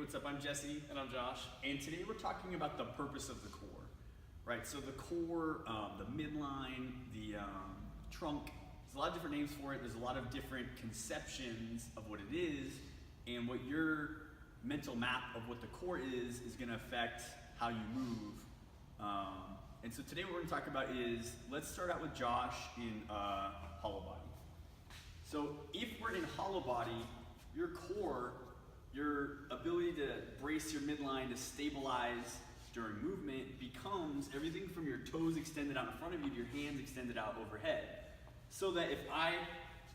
what's up? I'm Jesse. And I'm Josh. And today we're talking about the purpose of the core, right? So the core, the midline, the trunk, there's a lot of different names for it. There's a lot of different conceptions of what it is, and what your mental map of what the core is gonna affect how you move. And so today what we're gonna talk about is, let's start out with Josh in hollow body. So if we're in hollow body, your core, your ability to brace your midline to stabilize during movement becomes everything from your toes extended out in front of you to your hands extended out overhead. So that if I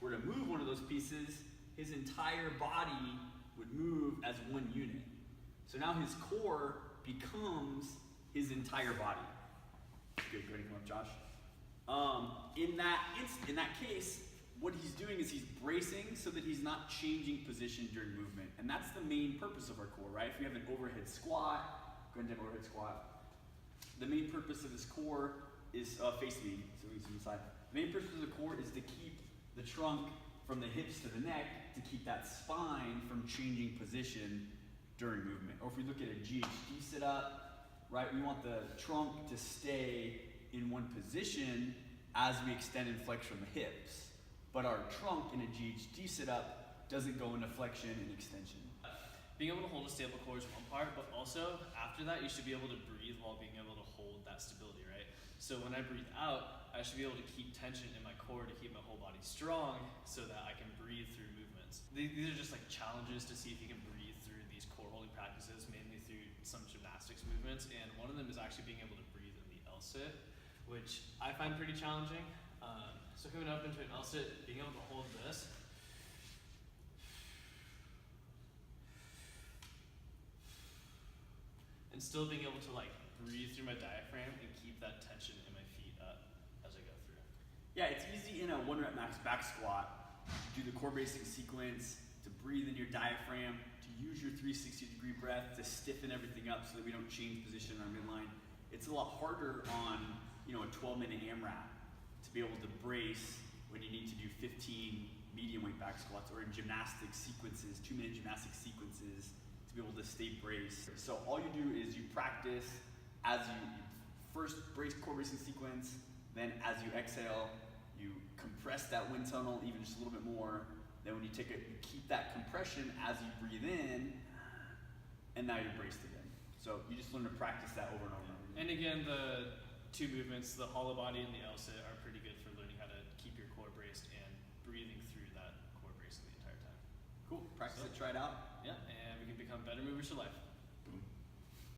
were to move one of those pieces, his entire body would move as one unit. So now his core becomes his entire body. Good, go ahead and come up, Josh. In that case, what he's doing is he's bracing so that he's not changing position during movement. And that's the main purpose of our core, right? If we have an overhead squat, go ahead and have an overhead squat. The main purpose of his core is, face me, so we can see inside. The main purpose of the core is to keep the trunk from the hips to the neck, to keep that spine from changing position during movement. Or if we look at a GHD sit up, right, we want the trunk to stay in one position as we extend and flex from the hips. But our trunk in a GHD sit-up doesn't go into flexion and extension. Being able to hold a stable core is one part, but also after that, you should be able to breathe while being able to hold that stability, right? So when I breathe out, I should be able to keep tension in my core to keep my whole body strong so that I can breathe through movements. These are just like challenges to see if you can breathe through these core holding practices, mainly through some gymnastics movements. And one of them is actually being able to breathe in the L-sit, which I find pretty challenging. So coming up into an L-sit, being able to hold this, and still being able to like breathe through my diaphragm and keep that tension in my feet up as I go through. Yeah, it's easy in a 1 rep max back squat to do the core bracing sequence, to breathe in your diaphragm, to use your 360-degree breath to stiffen everything up so that we don't change position in our midline. It's a lot harder on, a 12-minute AMRAP to be able to brace when you need to do 15 medium weight back squats, or in gymnastic sequences, 2-minute gymnastic sequences, to be able to stay braced. So all you do is you practice as you first brace core bracing sequence, then as you exhale, you compress that wind tunnel even just a little bit more. Then when you take it, you keep that compression as you breathe in, and now you're braced again. So you just learn to practice that over and over and over. And again, the two movements, the hollow body and the L-sit, are pretty good for learning how to keep your core braced and breathing through that core brace the entire time. Cool, practice it, try it out. Yeah, and we can become better movers for life.